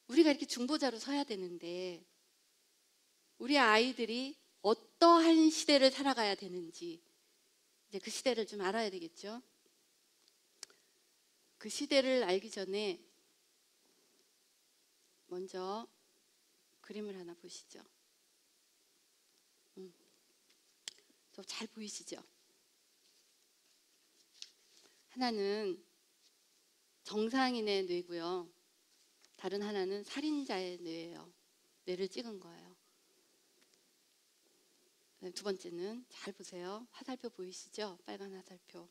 우리가 이렇게 중보자로 서야 되는데 우리 아이들이 어떠한 시대를 살아가야 되는지 이제 그 시대를 좀 알아야 되겠죠. 그 시대를 알기 전에 먼저 그림을 하나 보시죠. 저 잘 보이시죠? 하나는 정상인의 뇌고요. 다른 하나는 살인자의 뇌예요. 뇌를 찍은 거예요. 두 번째는 잘 보세요. 화살표 보이시죠? 빨간 화살표.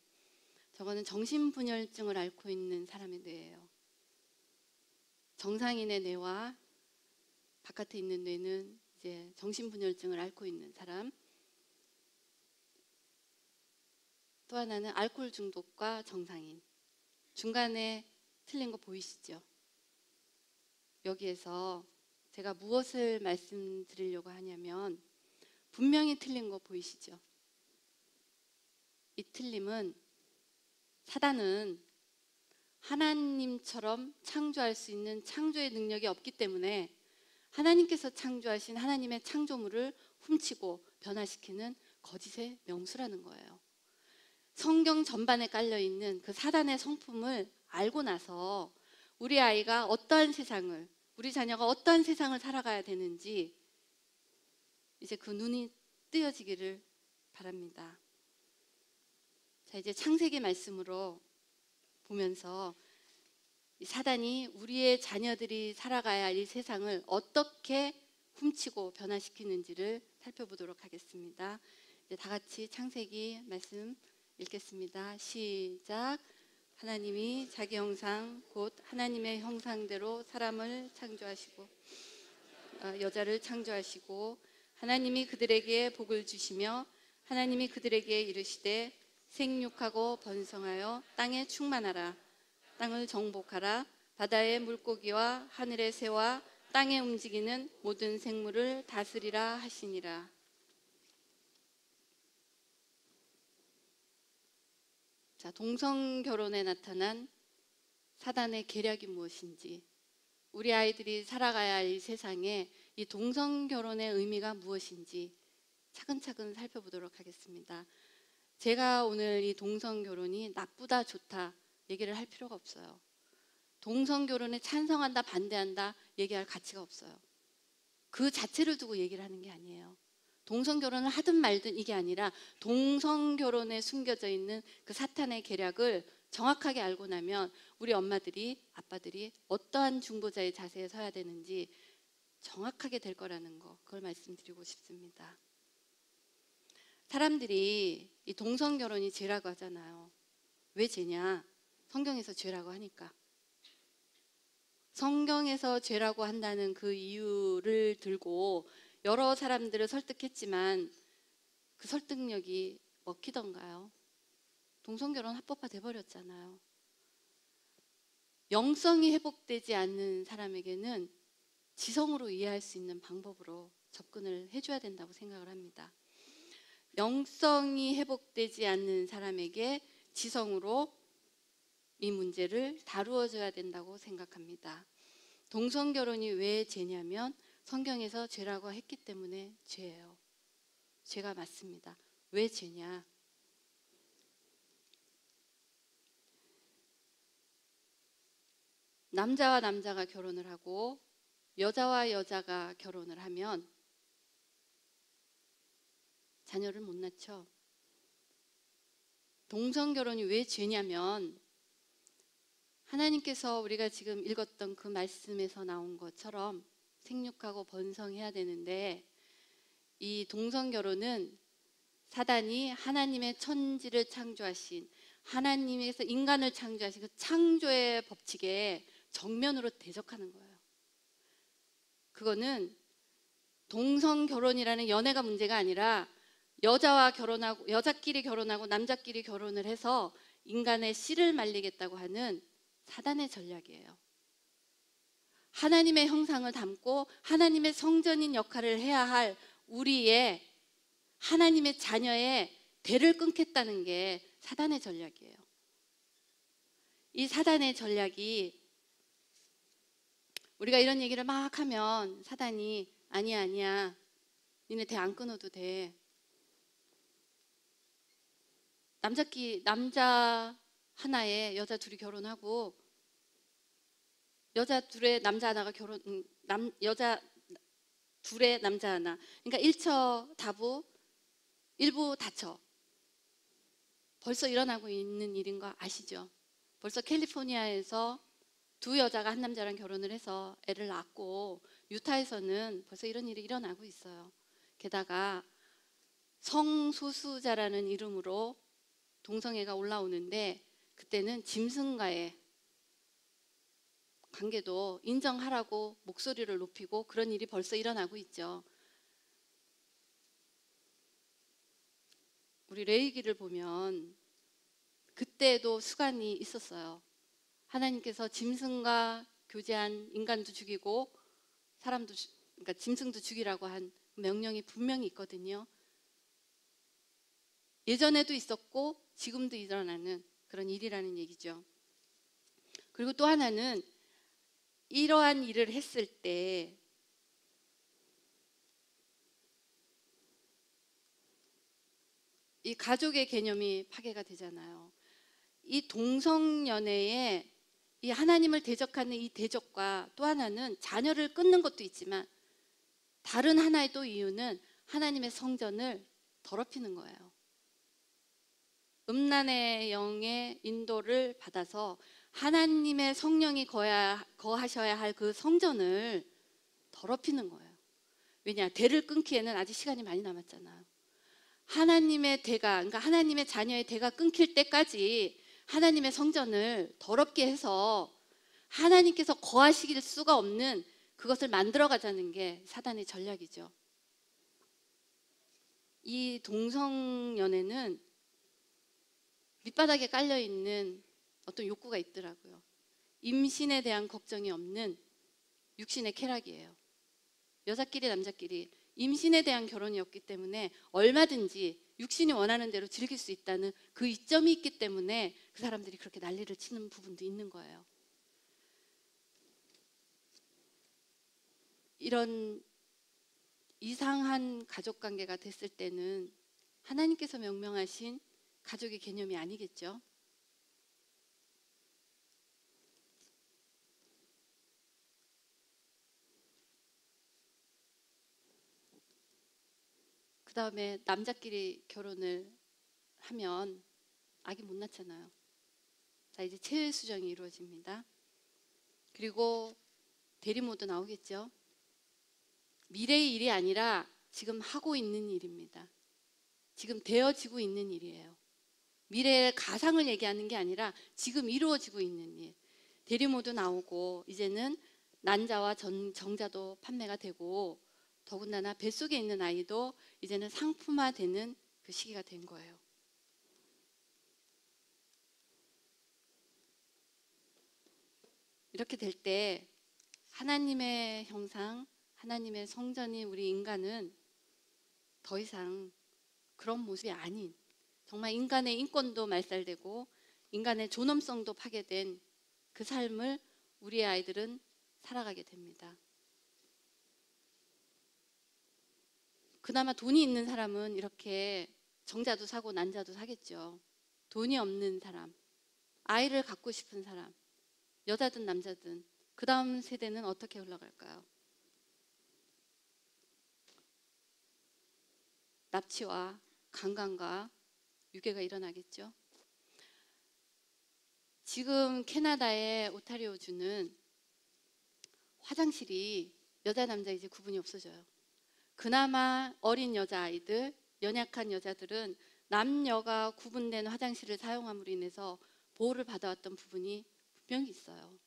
저거는 정신분열증을 앓고 있는 사람의 뇌예요. 정상인의 뇌와 바깥에 있는 뇌는 이제 정신분열증을 앓고 있는 사람. 또 하나는 알코올 중독과 정상인. 중간에 틀린 거 보이시죠? 여기에서 제가 무엇을 말씀드리려고 하냐면 분명히 틀린 거 보이시죠? 이 틀림은 사단은 하나님처럼 창조할 수 있는 창조의 능력이 없기 때문에 하나님께서 창조하신 하나님의 창조물을 훔치고 변화시키는 거짓의 명수라는 거예요. 성경 전반에 깔려있는 그 사단의 성품을 알고 나서 우리 아이가 어떠한 세상을, 우리 자녀가 어떠한 세상을 살아가야 되는지 이제 그 눈이 뜨여지기를 바랍니다. 자, 이제 창세기 말씀으로 보면서 이 사단이 우리의 자녀들이 살아가야 할 이 세상을 어떻게 훔치고 변화시키는지를 살펴보도록 하겠습니다. 이제 다 같이 창세기 말씀 읽겠습니다. 시작. 하나님이 자기 형상 곧 하나님의 형상대로 사람을 창조하시고 여자를 창조하시고 하나님이 그들에게 복을 주시며 하나님이 그들에게 이르시되 생육하고 번성하여 땅에 충만하라. 땅을 정복하라. 바다의 물고기와 하늘의 새와 땅에 움직이는 모든 생물을 다스리라 하시니라. 자, 동성결혼에 나타난 사단의 계략이 무엇인지, 우리 아이들이 살아가야 할 이 세상에 이 동성결혼의 의미가 무엇인지 차근차근 살펴보도록 하겠습니다. 제가 오늘 이 동성결혼이 나쁘다 좋다 얘기를 할 필요가 없어요. 동성결혼에 찬성한다 반대한다 얘기할 가치가 없어요. 그 자체를 두고 얘기를 하는 게 아니에요. 동성결혼을 하든 말든 이게 아니라 동성결혼에 숨겨져 있는 그 사탄의 계략을 정확하게 알고 나면 우리 엄마들이, 아빠들이 어떠한 중보자의 자세에 서야 되는지 정확하게 될 거라는 거, 그걸 말씀드리고 싶습니다. 사람들이 이 동성결혼이 죄라고 하잖아요. 왜 죄냐? 성경에서 죄라고 하니까. 성경에서 죄라고 한다는 그 이유를 들고 여러 사람들을 설득했지만 그 설득력이 먹히던가요? 동성결혼 합법화 돼버렸잖아요. 영성이 회복되지 않는 사람에게는 지성으로 이해할 수 있는 방법으로 접근을 해줘야 된다고 생각을 합니다. 영성이 회복되지 않는 사람에게 지성으로 이 문제를 다루어줘야 된다고 생각합니다. 동성결혼이 왜 죄냐면 성경에서 죄라고 했기 때문에 죄예요. 죄가 맞습니다. 왜 죄냐? 남자와 남자가 결혼을 하고 여자와 여자가 결혼을 하면 자녀를 못 낳죠. 동성결혼이 왜 죄냐면 하나님께서 우리가 지금 읽었던 그 말씀에서 나온 것처럼 생육하고 번성해야 되는데 이 동성결혼은 사단이 하나님의 천지를 창조하신, 하나님께서 인간을 창조하신 그 창조의 법칙에 정면으로 대적하는 거예요. 그거는 동성결혼이라는 연애가 문제가 아니라 여자와 결혼하고 여자끼리 결혼하고 남자끼리 결혼을 해서 인간의 씨를 말리겠다고 하는 사단의 전략이에요. 하나님의 형상을 담고 하나님의 성전인 역할을 해야 할 우리의 하나님의 자녀의 대를 끊겠다는 게 사단의 전략이에요. 이 사단의 전략이 우리가 이런 얘기를 막 하면 사단이 아니야, 아니야. 니네 대 안 끊어도 돼. 남자 하나에 여자 둘이 결혼하고 여자 둘에 남자 하나가 여자 둘에 남자 하나. 그러니까 일처 다부, 일부 다처. 벌써 일어나고 있는 일인 거 아시죠? 벌써 캘리포니아에서 두 여자가 한 남자랑 결혼을 해서 애를 낳고 유타에서는 벌써 이런 일이 일어나고 있어요. 게다가 성소수자라는 이름으로 동성애가 올라오는데 그때는 짐승과의 관계도 인정하라고 목소리를 높이고 그런 일이 벌써 일어나고 있죠. 우리 레위기를 보면 그때도 수간이 있었어요. 하나님께서 짐승과 교제한 인간도 죽이고 사람도 그러니까 짐승도 죽이라고 한 명령이 분명히 있거든요. 예전에도 있었고 지금도 일어나는 그런 일이라는 얘기죠. 그리고 또 하나는 이러한 일을 했을 때 이 가족의 개념이 파괴가 되잖아요. 이 동성연애에 이 하나님을 대적하는 이 대적과 또 하나는 자녀를 끊는 것도 있지만 다른 하나의 또 이유는 하나님의 성전을 더럽히는 거예요. 음란의 영의 인도를 받아서 하나님의 성령이 거하셔야 할 그 성전을 더럽히는 거예요. 왜냐? 대를 끊기에는 아직 시간이 많이 남았잖아요. 하나님의 대가, 그러니까 하나님의 자녀의 대가 끊길 때까지 하나님의 성전을 더럽게 해서 하나님께서 거하실 수가 없는 그것을 만들어 가자는 게 사단의 전략이죠. 이 동성연애는 밑바닥에 깔려있는 어떤 욕구가 있더라고요. 임신에 대한 걱정이 없는 육신의 쾌락이에요. 여자끼리 남자끼리 임신에 대한 결혼이었기 때문에 얼마든지 육신이 원하는 대로 즐길 수 있다는 그 이점이 있기 때문에 그 사람들이 그렇게 난리를 치는 부분도 있는 거예요. 이런 이상한 가족관계가 됐을 때는 하나님께서 명명하신 가족의 개념이 아니겠죠. 그 다음에 남자끼리 결혼을 하면 아기 못 낳잖아요. 자, 이제 체외 수정이 이루어집니다. 그리고 대리모도 나오겠죠. 미래의 일이 아니라 지금 하고 있는 일입니다. 지금 되어지고 있는 일이에요. 미래의 가상을 얘기하는 게 아니라 지금 이루어지고 있는 일. 대리모도 나오고 이제는 난자와 정자도 판매가 되고 더군다나 뱃속에 있는 아이도 이제는 상품화되는 그 시기가 된 거예요. 이렇게 될 때 하나님의 형상, 하나님의 성전인 우리 인간은 더 이상 그런 모습이 아닌 정말 인간의 인권도 말살되고 인간의 존엄성도 파괴된 그 삶을 우리의 아이들은 살아가게 됩니다. 그나마 돈이 있는 사람은 이렇게 정자도 사고 난자도 사겠죠. 돈이 없는 사람, 아이를 갖고 싶은 사람, 여자든 남자든 그 다음 세대는 어떻게 흘러갈까요? 납치와 강간과 유괴가 일어나겠죠. 지금 캐나다의 오타리오주는 화장실이 여자 남자 이제 구분이 없어져요. 그나마 어린 여자아이들, 연약한 여자들은 남녀가 구분된 화장실을 사용함으로 인해서 보호를 받아왔던 부분이 분명히 있어요.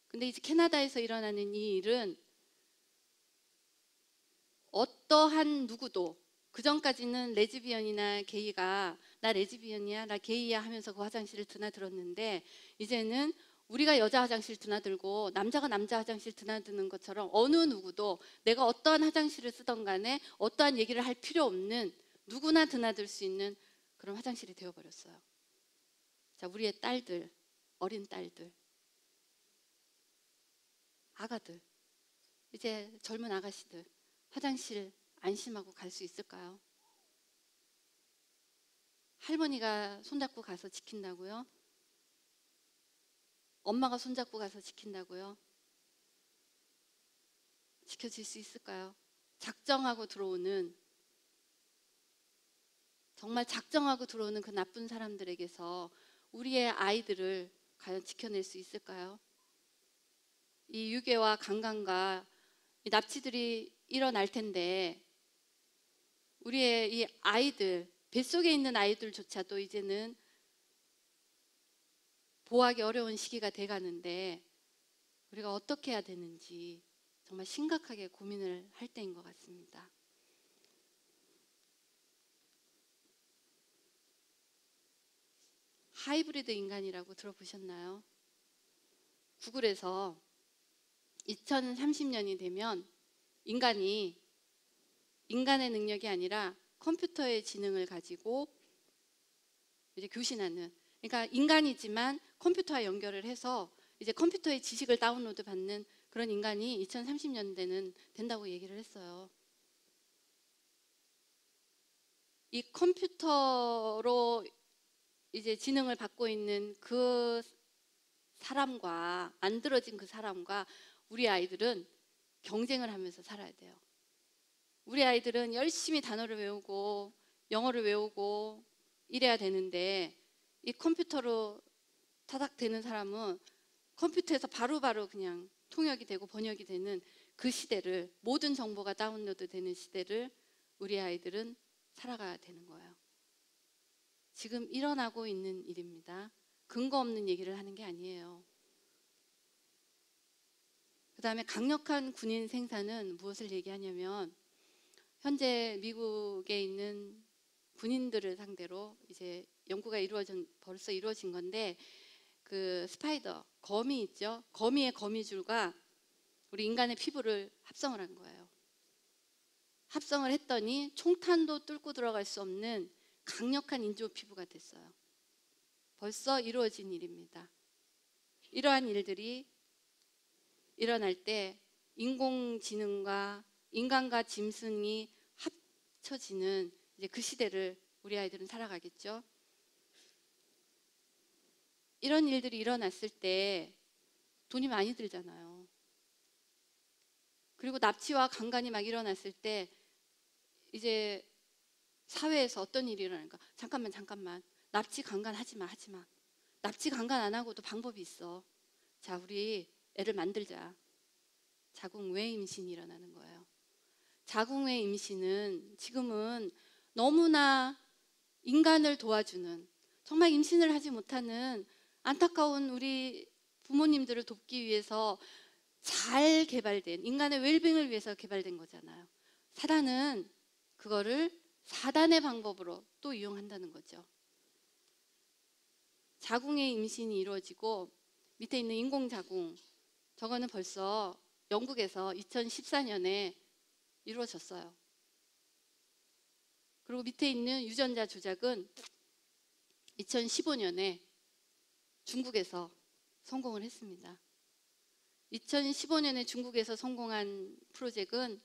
근데 이제 캐나다에서 일어나는 이 일은 어떠한 누구도 그전까지는 레즈비언이나 게이가 나 레즈비언이야, 나 게이야 하면서 그 화장실을 드나들었는데 이제는 우리가 여자 화장실 드나들고 남자가 남자 화장실 드나드는 것처럼 어느 누구도 내가 어떠한 화장실을 쓰던 간에 어떠한 얘기를 할 필요 없는 누구나 드나들 수 있는 그런 화장실이 되어버렸어요. 자, 우리의 딸들, 어린 딸들 아가들, 이제 젊은 아가씨들 화장실 안심하고 갈 수 있을까요? 할머니가 손잡고 가서 지킨다고요? 엄마가 손잡고 가서 지킨다고요? 지켜질 수 있을까요? 작정하고 들어오는, 정말 작정하고 들어오는 그 나쁜 사람들에게서 우리의 아이들을 과연 지켜낼 수 있을까요? 이 유괴와 강간과 이 납치들이 일어날 텐데 우리의 이 아이들, 뱃속에 있는 아이들조차도 이제는 보호하기 어려운 시기가 돼가는데 우리가 어떻게 해야 되는지 정말 심각하게 고민을 할 때인 것 같습니다. 하이브리드 인간이라고 들어보셨나요? 구글에서 2030년이 되면 인간의 능력이 아니라 컴퓨터의 지능을 가지고 이제 교신하는, 그러니까 인간이지만 컴퓨터와 연결을 해서 이제 컴퓨터의 지식을 다운로드 받는 그런 인간이 2030년대는 된다고 얘기를 했어요. 이 컴퓨터로 이제 지능을 받고 있는 그 사람과, 만들어진 그 사람과 우리 아이들은 경쟁을 하면서 살아야 돼요. 우리 아이들은 열심히 단어를 외우고 영어를 외우고 이래야 되는데 이 컴퓨터로 타닥되는 사람은 컴퓨터에서 바로바로 그냥 통역이 되고 번역이 되는 그 시대를, 모든 정보가 다운로드 되는 시대를 우리 아이들은 살아가야 되는 거예요. 지금 일어나고 있는 일입니다. 근거 없는 얘기를 하는 게 아니에요. 그 다음에 강력한 군인 생산은 무엇을 얘기하냐면 현재 미국에 있는 군인들을 상대로 이제 연구가 벌써 이루어진 건데 그 스파이더, 거미 있죠? 거미의 거미줄과 우리 인간의 피부를 합성을 한 거예요. 합성을 했더니 총탄도 뚫고 들어갈 수 없는 강력한 인조 피부가 됐어요. 벌써 이루어진 일입니다. 이러한 일들이 일어날 때 인공지능과 인간과 짐승이 합쳐지는 이제 그 시대를 우리 아이들은 살아가겠죠. 이런 일들이 일어났을 때 돈이 많이 들잖아요. 그리고 납치와 강간이 막 일어났을 때 이제 사회에서 어떤 일이 일어나니까 잠깐만 납치 강간 하지 마. 납치 강간 안 하고도 방법이 있어. 자, 우리 애를 만들자. 자궁외 임신이 일어나는 거예요. 자궁외 임신은 지금은 너무나 인간을 도와주는, 정말 임신을 하지 못하는 안타까운 우리 부모님들을 돕기 위해서 잘 개발된, 인간의 웰빙을 위해서 개발된 거잖아요. 사단은 그거를 사단의 방법으로 또 이용한다는 거죠. 자궁의 임신이 이루어지고 밑에 있는 인공자궁, 저거는 벌써 영국에서 2014년에 이루어졌어요. 그리고 밑에 있는 유전자 조작은 2015년에 중국에서 성공을 했습니다. 2015년에 중국에서 성공한 프로젝트는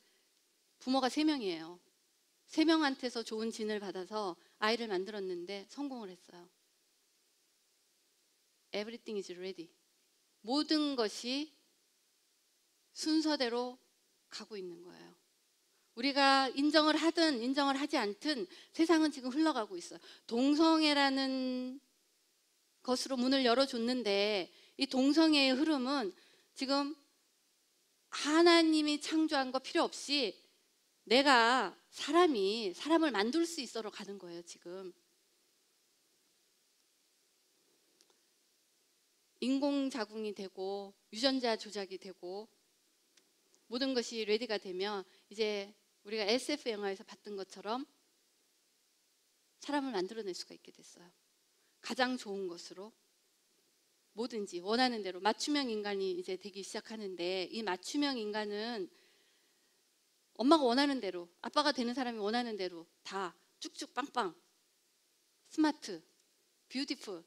부모가 3명이에요. 3명한테서 좋은 진을 받아서 아이를 만들었는데 성공을 했어요. Everything is ready. 모든 것이 순서대로 가고 있는 거예요. 우리가 인정을 하든 인정을 하지 않든 세상은 지금 흘러가고 있어요. 동성애라는 것으로 문을 열어줬는데 이 동성애의 흐름은 지금 하나님이 창조한 거 필요 없이 내가 사람을 만들 수 있어로 가는 거예요. 지금 인공자궁이 되고 유전자 조작이 되고 모든 것이 레디가 되면 이제 우리가 SF 영화에서 봤던 것처럼 사람을 만들어낼 수가 있게 됐어요. 가장 좋은 것으로 뭐든지 원하는 대로 맞춤형 인간이 이제 되기 시작하는데, 이 맞춤형 인간은 엄마가 원하는 대로, 아빠가 되는 사람이 원하는 대로 다 쭉쭉 빵빵, 스마트, 뷰티풀,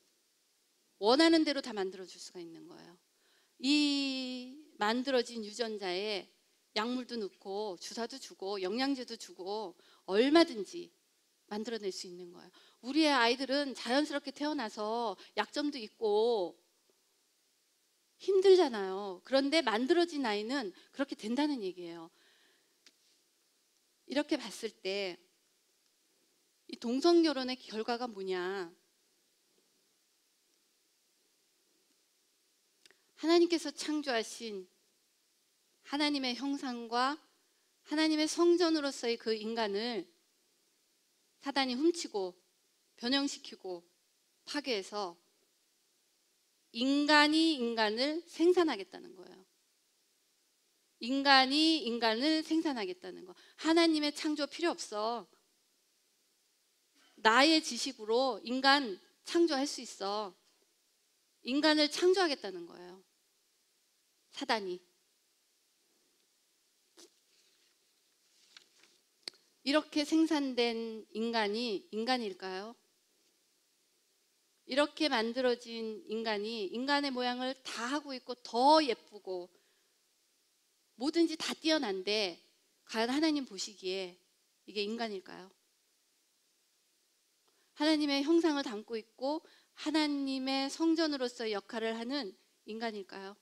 원하는 대로 다 만들어줄 수가 있는 거예요. 이 만들어진 유전자에 약물도 넣고 주사도 주고 영양제도 주고 얼마든지 만들어낼 수 있는 거예요. 우리의 아이들은 자연스럽게 태어나서 약점도 있고 힘들잖아요. 그런데 만들어진 아이는 그렇게 된다는 얘기예요. 이렇게 봤을 때 이 동성결혼의 결과가 뭐냐? 하나님께서 창조하신 하나님의 형상과 하나님의 성전으로서의 그 인간을 사단이 훔치고 변형시키고 파괴해서 인간이 인간을 생산하겠다는 거예요. 인간이 인간을 생산하겠다는 거. 하나님의 창조 필요 없어. 나의 지식으로 인간 창조할 수 있어. 인간을 창조하겠다는 거예요. 사단이. 이렇게 생산된 인간이 인간일까요? 이렇게 만들어진 인간이 인간의 모양을 다 하고 있고 더 예쁘고 뭐든지 다 뛰어난데 과연 하나님 보시기에 이게 인간일까요? 하나님의 형상을 담고 있고 하나님의 성전으로서의 역할을 하는 인간일까요?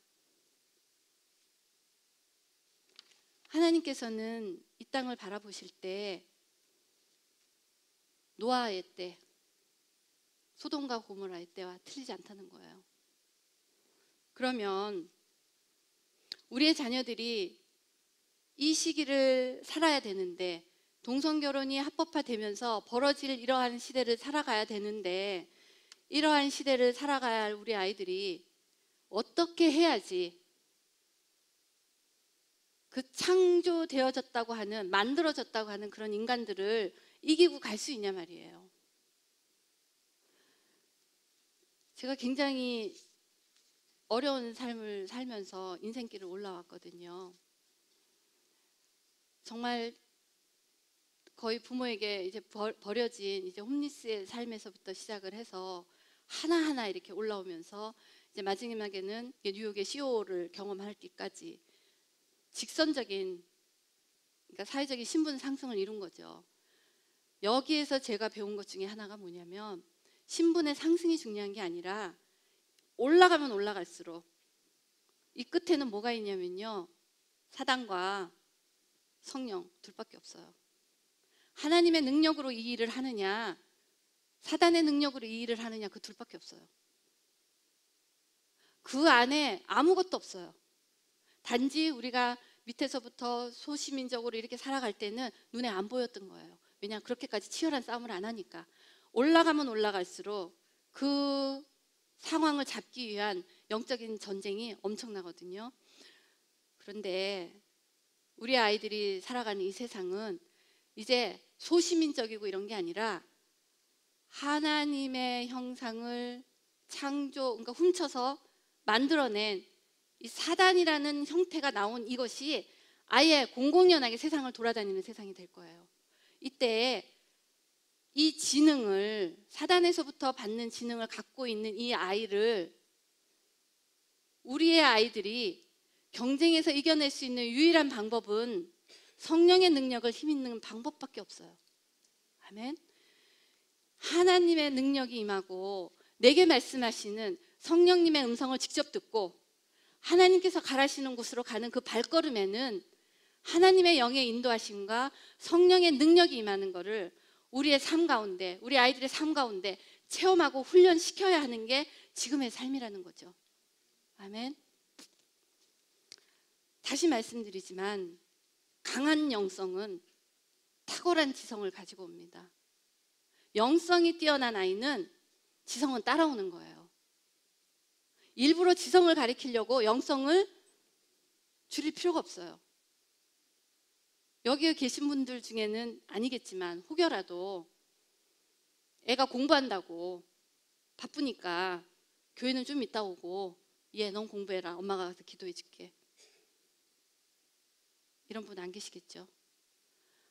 하나님께서는 이 땅을 바라보실 때 노아의 때, 소돔과 고모라의 때와 틀리지 않다는 거예요. 그러면 우리의 자녀들이 이 시기를 살아야 되는데, 동성결혼이 합법화되면서 벌어질 이러한 시대를 살아가야 되는데, 이러한 시대를 살아가야 할 우리 아이들이 어떻게 해야지 그 창조되어졌다고 하는, 만들어졌다고 하는 그런 인간들을 이기고 갈 수 있냐 말이에요. 제가 굉장히 어려운 삶을 살면서 인생길을 올라왔거든요. 정말 거의 부모에게 이제 버려진 이제 홈리스의 삶에서부터 시작을 해서 하나하나 이렇게 올라오면서 이제 마지막에는 뉴욕의 CEO를 경험할 때까지 직선적인, 그러니까 사회적인 신분 상승을 이룬 거죠. 여기에서 제가 배운 것 중에 하나가 뭐냐면, 신분의 상승이 중요한 게 아니라 올라가면 올라갈수록 이 끝에는 뭐가 있냐면요, 사단과 성령 둘밖에 없어요. 하나님의 능력으로 이 일을 하느냐, 사단의 능력으로 이 일을 하느냐, 그 둘밖에 없어요. 그 안에 아무것도 없어요. 단지 우리가 밑에서부터 소시민적으로 이렇게 살아갈 때는 눈에 안 보였던 거예요. 왜냐하면 그렇게까지 치열한 싸움을 안 하니까. 올라가면 올라갈수록 그 상황을 잡기 위한 영적인 전쟁이 엄청나거든요. 그런데 우리 아이들이 살아가는 이 세상은 이제 소시민적이고 이런 게 아니라 하나님의 형상을 그러니까 훔쳐서 만들어낸 이 사단이라는 형태가 나온 이것이 아예 공공연하게 세상을 돌아다니는 세상이 될 거예요. 이때 이 지능을, 사단에서부터 받는 지능을 갖고 있는 이 아이를, 우리의 아이들이 경쟁에서 이겨낼 수 있는 유일한 방법은 성령의 능력을 힘있는 방법밖에 없어요. 아멘. 하나님의 능력이 임하고 내게 말씀하시는 성령님의 음성을 직접 듣고 하나님께서 가라시는 곳으로 가는 그 발걸음에는 하나님의 영의 인도하심과 성령의 능력이 임하는 것을 우리의 삶 가운데, 우리 아이들의 삶 가운데 체험하고 훈련시켜야 하는 게 지금의 삶이라는 거죠. 아멘. 다시 말씀드리지만 강한 영성은 탁월한 지성을 가지고 옵니다. 영성이 뛰어난 아이는 지성은 따라오는 거예요. 일부러 지성을 가리키려고 영성을 줄일 필요가 없어요. 여기에 계신 분들 중에는 아니겠지만 혹여라도 애가 공부한다고 바쁘니까 교회는 좀 이따 오고, 얘 넌 공부해라, 엄마가 가서 기도해 줄게, 이런 분 안 계시겠죠?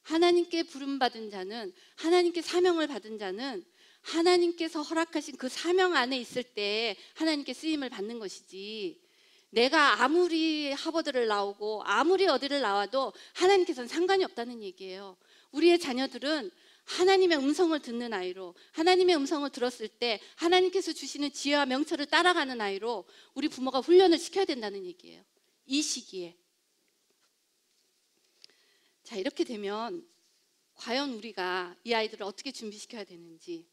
하나님께 부름받은 자는, 하나님께 사명을 받은 자는 하나님께서 허락하신 그 사명 안에 있을 때 하나님께 쓰임을 받는 것이지, 내가 아무리 하버드를 나오고 아무리 어디를 나와도 하나님께서는 상관이 없다는 얘기예요. 우리의 자녀들은 하나님의 음성을 듣는 아이로, 하나님의 음성을 들었을 때 하나님께서 주시는 지혜와 명철을 따라가는 아이로 우리 부모가 훈련을 시켜야 된다는 얘기예요. 이 시기에. 자, 이렇게 되면 과연 우리가 이 아이들을 어떻게 준비시켜야 되는지,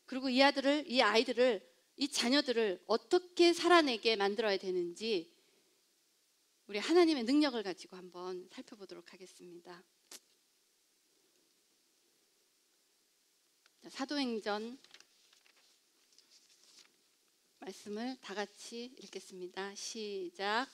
그리고 이 아이들을, 이 자녀들을 어떻게 살아내게 만들어야 되는지 우리 하나님의 능력을 가지고 한번 살펴보도록 하겠습니다. 사도행전 말씀을 다 같이 읽겠습니다. 시작.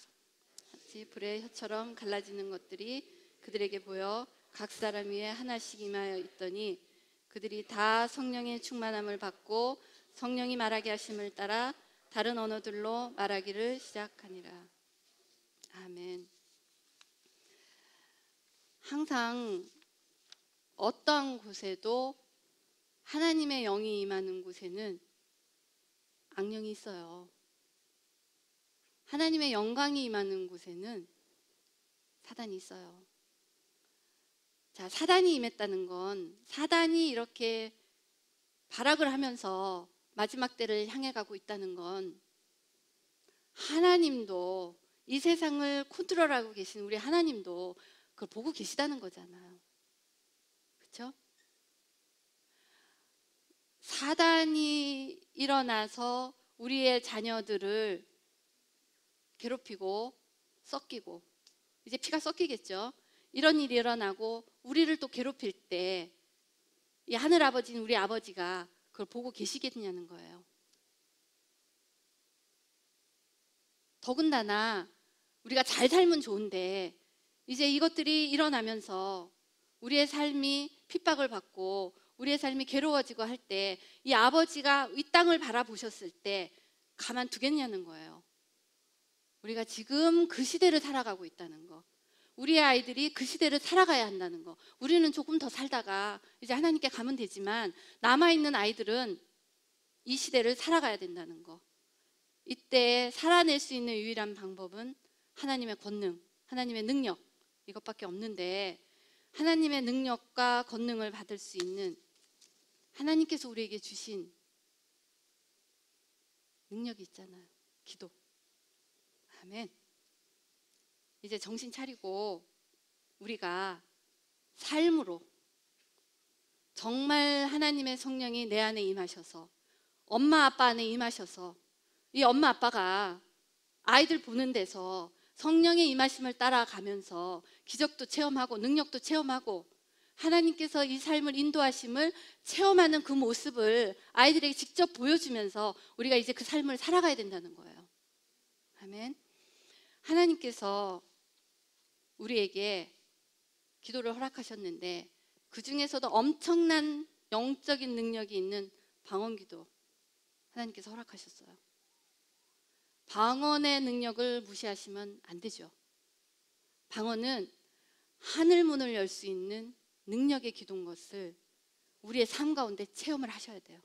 같이 불의 혀처럼 갈라지는 것들이 그들에게 보여 각 사람 위에 하나씩 임하여 있더니 그들이 다 성령의 충만함을 받고 성령이 말하게 하심을 따라 다른 언어들로 말하기를 시작하니라. 아멘. 항상 어떠한 곳에도 하나님의 영이 임하는 곳에는 악령이 있어요. 하나님의 영광이 임하는 곳에는 사단이 있어요. 자, 사단이 임했다는 건, 사단이 이렇게 발악을 하면서 마지막 때를 향해 가고 있다는 건, 하나님도, 이 세상을 컨트롤하고 계신 우리 하나님도 그걸 보고 계시다는 거잖아요. 그렇죠? 사단이 일어나서 우리의 자녀들을 괴롭히고 섞이고, 이제 피가 섞이겠죠. 이런 일이 일어나고 우리를 또 괴롭힐 때 이 하늘아버지는, 우리 아버지가 그걸 보고 계시겠냐는 거예요. 더군다나 우리가 잘 살면 좋은데 이제 이것들이 일어나면서 우리의 삶이 핍박을 받고 우리의 삶이 괴로워지고 할 때 이 아버지가 이 땅을 바라보셨을 때 가만두겠냐는 거예요. 우리가 지금 그 시대를 살아가고 있다는 거, 우리의 아이들이 그 시대를 살아가야 한다는 거. 우리는 조금 더 살다가 이제 하나님께 가면 되지만 남아있는 아이들은 이 시대를 살아가야 된다는 거. 이때 살아낼 수 있는 유일한 방법은 하나님의 권능, 하나님의 능력, 이것밖에 없는데, 하나님의 능력과 권능을 받을 수 있는 하나님께서 우리에게 주신 능력이 있잖아요. 기도. 아멘. 이제 정신 차리고 우리가 삶으로 정말 하나님의 성령이 내 안에 임하셔서, 엄마 아빠 안에 임하셔서, 이 엄마 아빠가 아이들 보는 데서 성령의 임하심을 따라가면서 기적도 체험하고 능력도 체험하고 하나님께서 이 삶을 인도하심을 체험하는 그 모습을 아이들에게 직접 보여주면서 우리가 이제 그 삶을 살아가야 된다는 거예요. 아멘. 하나님께서 우리에게 기도를 허락하셨는데 그 중에서도 엄청난 영적인 능력이 있는 방언기도 하나님께서 허락하셨어요. 방언의 능력을 무시하시면 안 되죠. 방언은 하늘 문을 열 수 있는 능력의 기도인 것을 우리의 삶 가운데 체험을 하셔야 돼요.